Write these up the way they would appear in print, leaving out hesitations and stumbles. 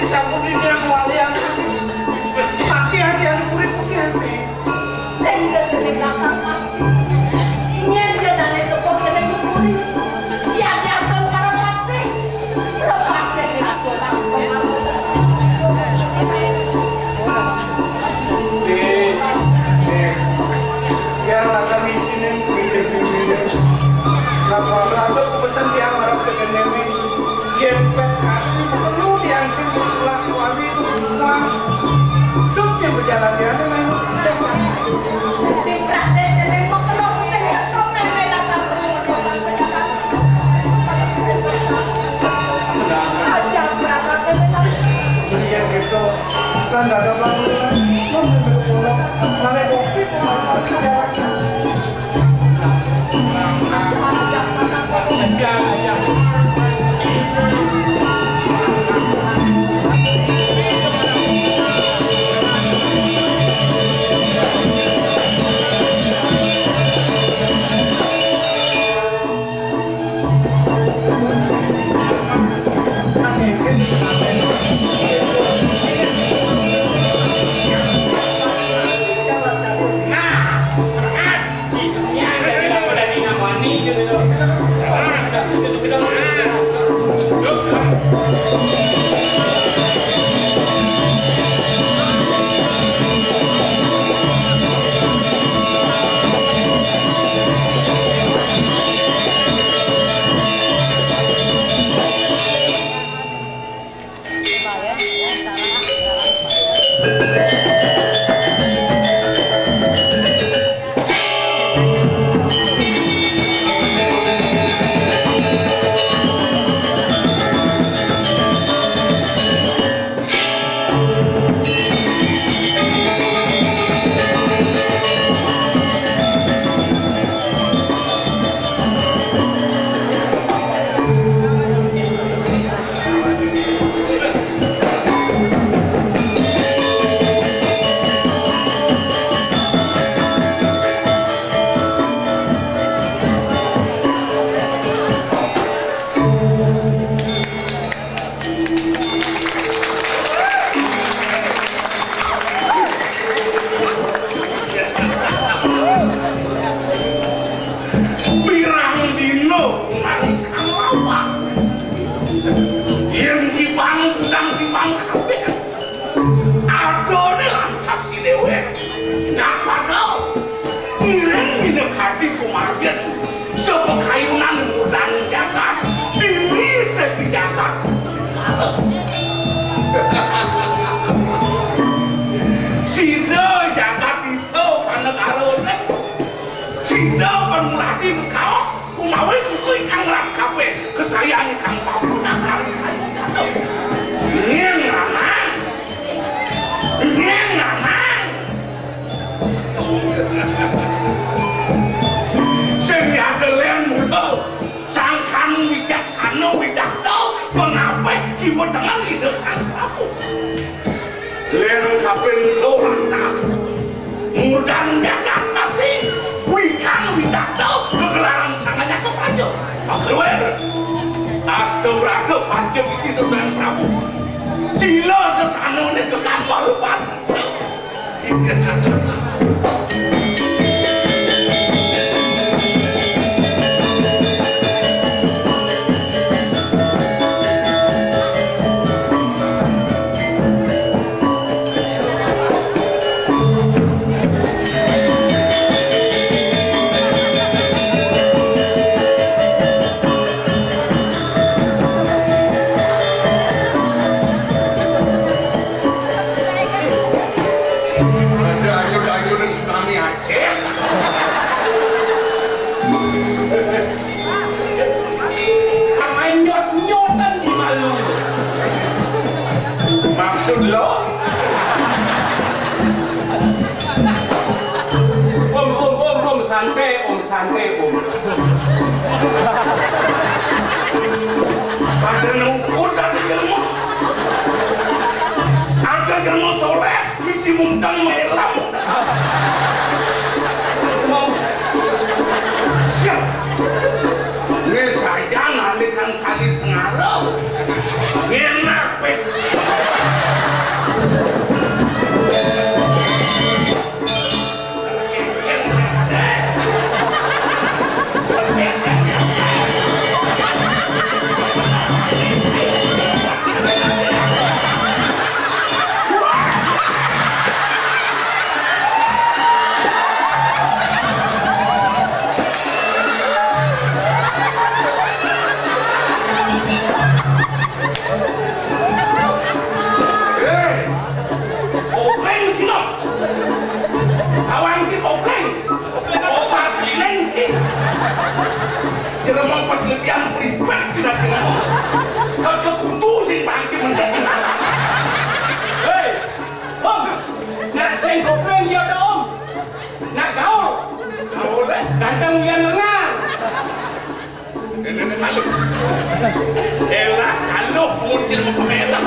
disampun ini yang walian. Hati-hati yang murid hati. Sehingga jadi belakang mati. Nyen dia dan itu kok kena murid. Dia diatur kalau mati. Lepas dari aku orang Yang akan di sini pilih-pilih. Kalau aku pesan dia harap dengan ini. Gempet aku perlu diangsin pelaku abi itu semua. Hidup yang berjalan dia memang. Tidak ada yang mau kelong. Saya komen belakang aja berapa belakang. Iya gitu. Kan ada bangunan. Nanti kopi Ini saya nalikan tali sengarau. Enak, Pek. malu. Elah kalau muncul muka merah.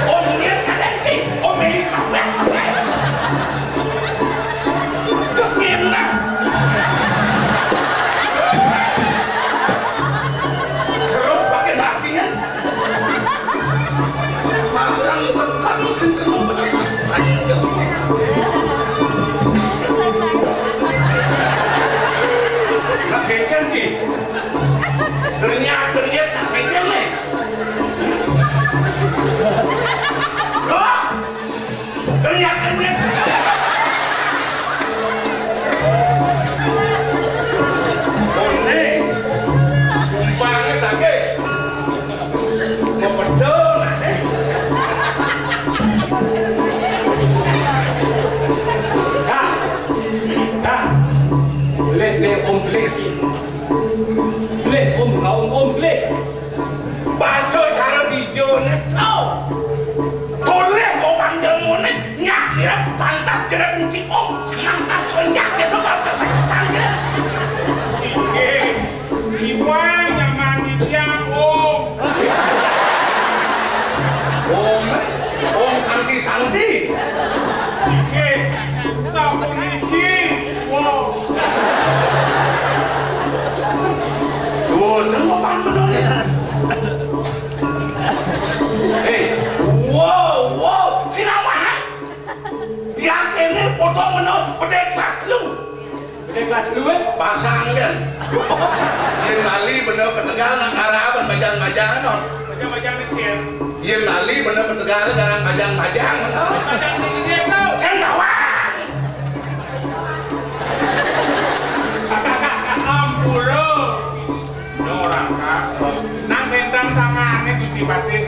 Om dia kadang sih, om ini sampai. Kemana? Seru pakai nasinya. Pasang sekali sengkenu betul. Kan sih, ternyata tak pegang nih. Loh, ternyata. Oh nih, sumpahnya tak ke, mau betul nih. Leh om leh. Leh om leh. Bahasa cara videonya tahu. Boleh orang jamunya nyak dia pantas jadi benci om. Pantas nyak dia tuh kalau terpaksa. Iwan yang mandi siang om. Om santi. Sabun isi. Wow. Semua pandang ya. Wow, Cinawan. Yang ini foto menurut beda kelas lu. Beda kelas lu pasangan. Yang lali bener ketegal nang araban majang-majang non. Majang-majang kecil. Yang lali bener ketegal nang majang-majang non. Majang ini tau. Cinawan. Kakak ampuro. Orang kak. Nang bentang tangannya Gusti Patih.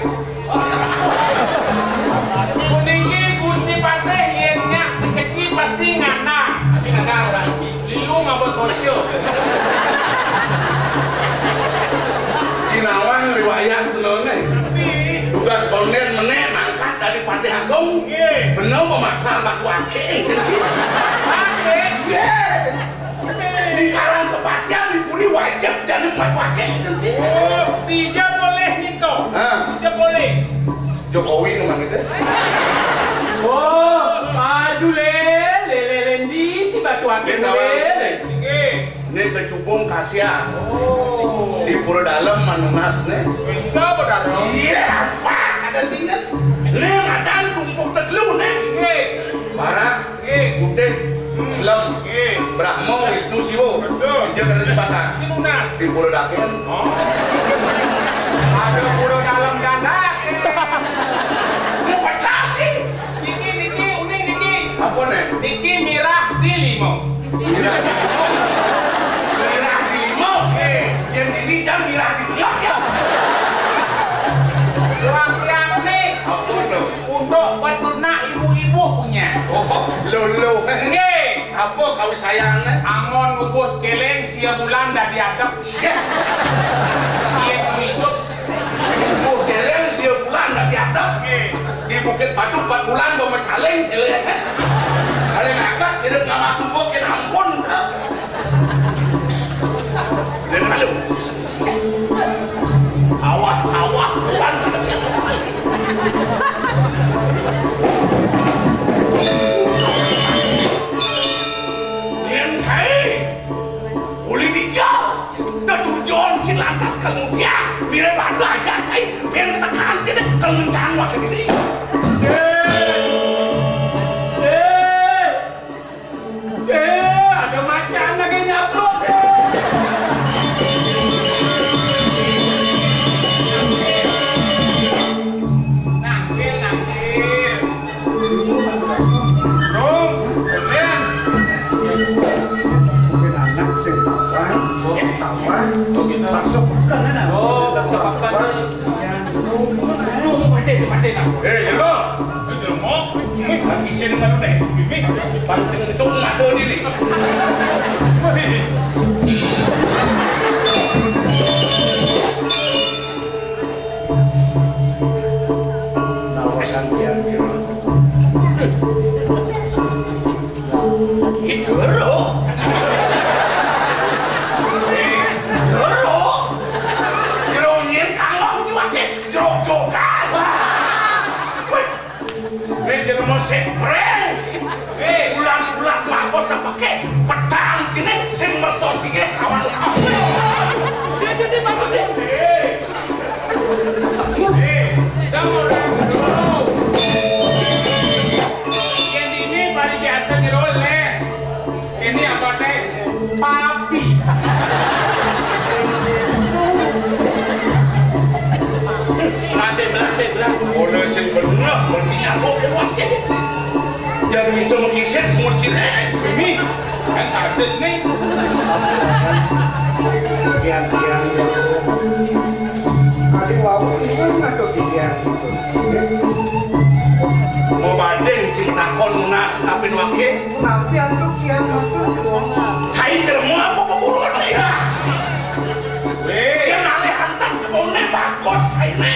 Gusti Patih yennya kecil pasti ngana. Tapi ngana orang ini. Lilu ngapa sosial. Cinawan riwayat bener nih. Tugas bonden menek mangkat dari Patih Agung. Bener memaksa batu akeh. Akeh? Di karang kepatian dipuli wajib jadi batu akeh. Oh, tidak boleh itu. Tidak boleh. Jokowi kemana itu? Oh, aduh lendi si batu akeh lele. Ini kecubung kasihan. Oh. Di pura dalam manunas nih. Bisa berdarah. Iya, apa? Ada tinggal. Nih ada tumpuk teglu nih. Barak, putih, Islam, Brahmo, Wisnu, Siwo. Dia kena dibakar. Di mana? Di pura daken. Oh. Ada pura dalam dan daken. Mau pecah sih? Niki. Apa nih? Niki mirah di limo. Mirah di limo. Yang ini jam mirah di tengah ya. Ruang siang nih. Apa tuh? Untuk peternak ibu-ibu punya. Oh, lo. Nggih. Apa kau sayangnya? Angon ubus celeng sia bulan dah diadep. Iya hidup. Oh, celeng siap bulan dah diadap. Di Bukit Batu 4 bulan bawa macaleng celeng. Kalau ngakak hidup nggak masuk bukit ampun. Dan malu. Awah bulan. Boleh dijauh, tertujuan cilantas kemudian, biar pada aja, biar tekan tidak kencang waktu ini. Ada macan lagi nyaplok. Nangkil. Rom, kemudian. Masuk bukan kan? Oh, bakso pakan. Pate nak. Jelma. Jelma. Lagi sini mana nih? Pancing itu ngado diri. Nawakan dia. Itu loh. wakil. Yang bisa mengisir semua cilek. Ini kan artis nih. Kian-kian. Kali wau ini kan ngatur kian. Mau banding cinta kon munas tapi wakil. Nanti antuk kian ngatur. Hai termu apa pemburuan ya? Yang nalih hantas kone bakot cairnya.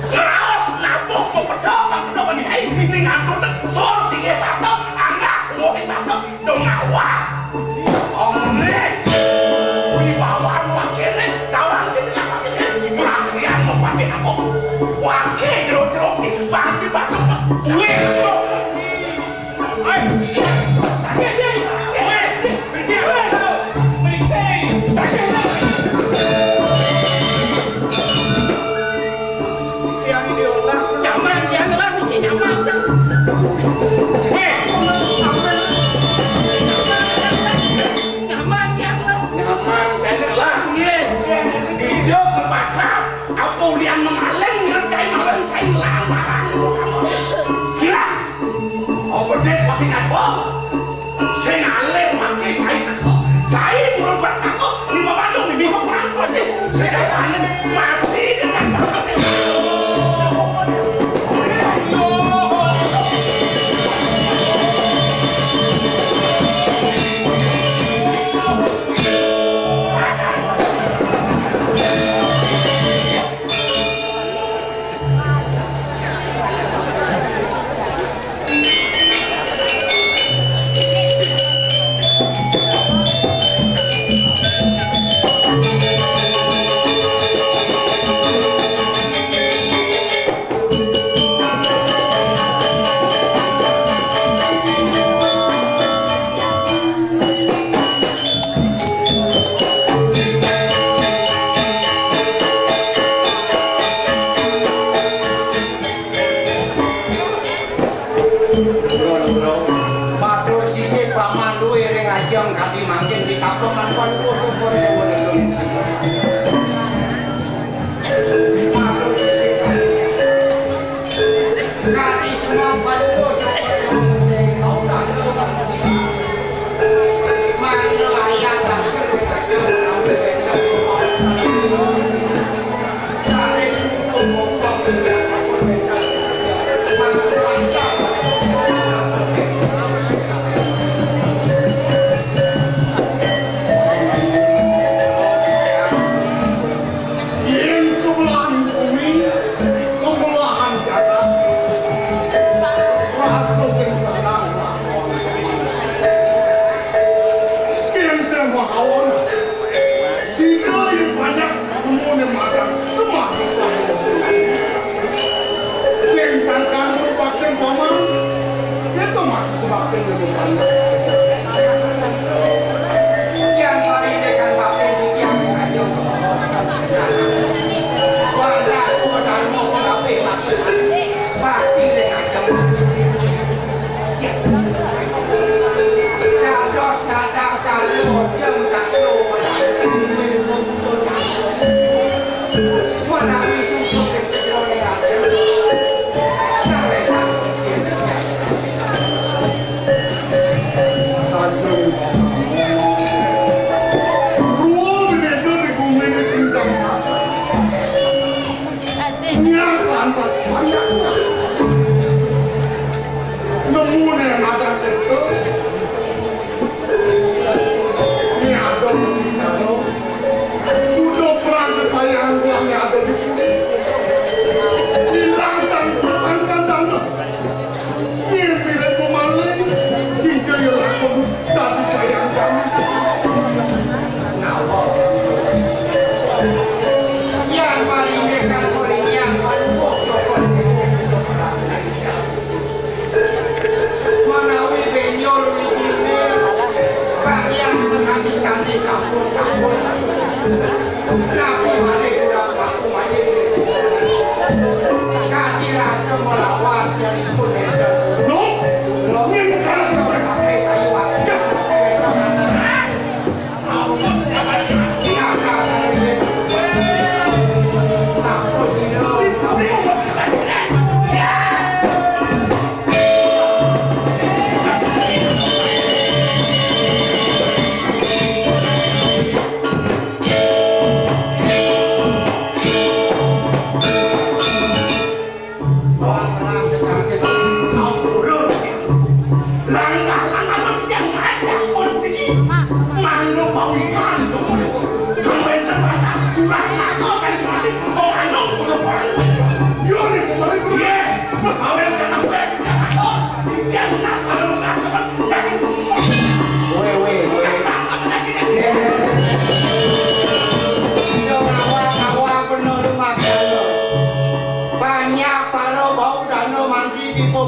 Ngeraos nabok mau percobaan kedokan cair. Ini ngambut sor singe basok. Anggak ngomongin basok. Dong ngawak. Omne. Wibawaan wakilnya. Tawang cinta wakilnya. Merakian mempati aku. Wakil jeruk-jeruk banci basok. Wih.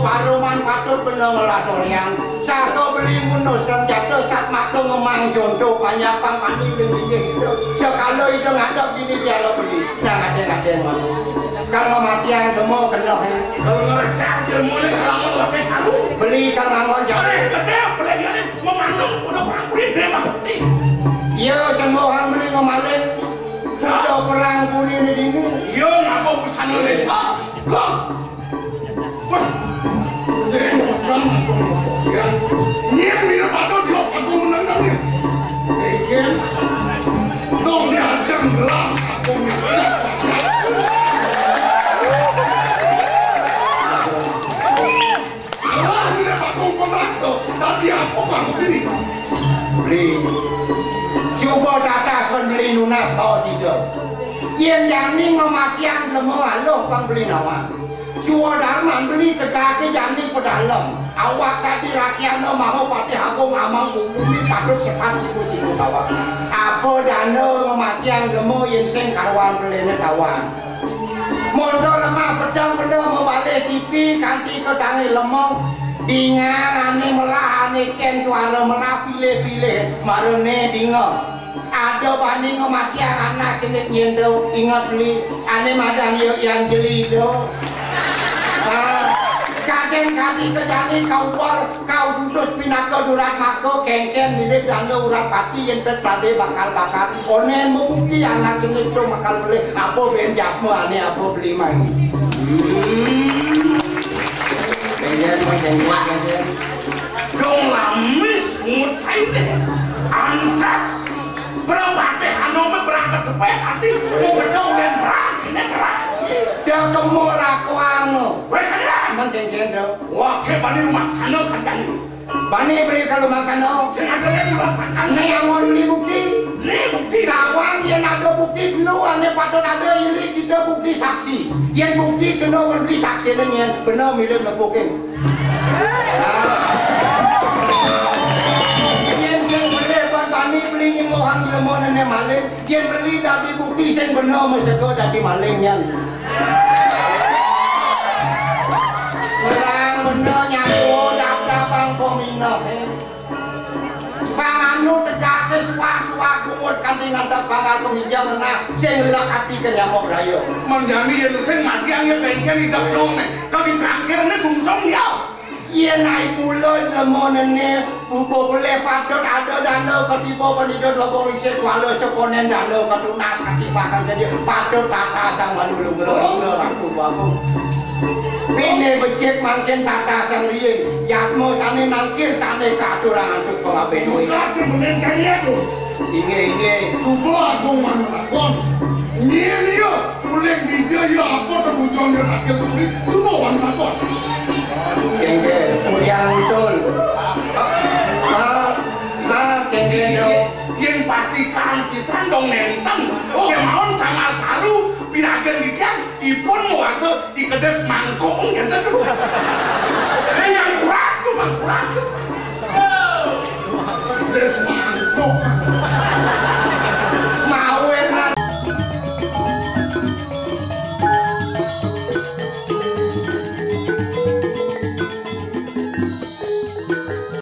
Paroman patut bener ngeladolian. Sako beli ngono senjata sak mako ngemang jonto banyak pang pani ling-ling. Sekalo itu ngadok gini dia lo beli. Nah ngade-ngade ngono. Kalau matian demo kena he. Kalau ngerecah demo ni kalau ngapain satu. Beli kan ngangon jauh. Gede beli ni memanung udah perang beli dia bukti. Iya sembohan beli ngemaling. Udah perang buli ni dini. Yo ngapa pesan ni cah. Loh. Wah. Saya sama yang niat bila patut dia aku menang ni. Ikan. Dong dia jam gelas aku ni. Tadi apa kamu ini? Beli. Coba datas beli lunas bawa sido. Yang ni ngematian lemo aloh bang beli nama. Cua darman beli tegake jani pedalam. Awak tadi rakyat no mau pati agung amang hukumi patut sepat siku-siku tawa. Apa dana ngematian lemo yang sing karuan beli tawa. Mondo lemah pedang benda mau balik TV kanti kedangi lemong. Dingan ane melah ane ken tuara melah pilih-pilih marune dingo. Ada bani ngematian anak kene nyendo ingat beli ane madang yuk yang jeli do. Kaden kami kejani kau bor kau dudus pinaka durat mako kengken mirip danda urat pati yang tertade bakal onen membukti anak kene itu bakal beli apa benjapmu ane apa beli main. Dong lamis ngucai deh antas berapa teh hanome berangkat cepet hati mau berdong dan berangkat dia kemur aku anu berkena mendeng-deng do wah ke bani rumah sana kandang bani beli ke rumah sana sengaja yang rumah sana ini yang mau beli bukti kawan yang ada bukti dulu ane patut ada ini kita bukti saksi yang bukti kena beli saksi dengan benar milik nepokin yang sing beli buat bani beli nyemohan lemon nenek maling yang beli dari bukti sing benar meseko dari malingnya orang benar nyaku dap-dapang pemino panganu tegake suak-suak kumut kanti ngantak panggal penghijau menang sing ngelak hati ke nyamuk rayo menjani yang sing mati angin bengkel hidup dong kami bangkirnya sungsong ya iya naik mulai lemonene bubo boleh patut ada dana ketiba penidut lobong isik walau sekonen dana ketunas hati bahkan jadi patut tata sang walulu-walulu aku babung Bine becek mangkin tata sang rieng Jatmo sane nangkil sane katurang antuk pengapen oi kelas kemudian kaya tu inge semua aku manakon ini yo boleh dia yo apa terbujung dia nakil tu semua manakon inge kemudian betul kenge do yang pastikan pisan dong nenten yang mau sangat saru pinagan dikian ipun mau ada di kedes mangkong yang tentu yang kurang tu mangkurang kedes mangkong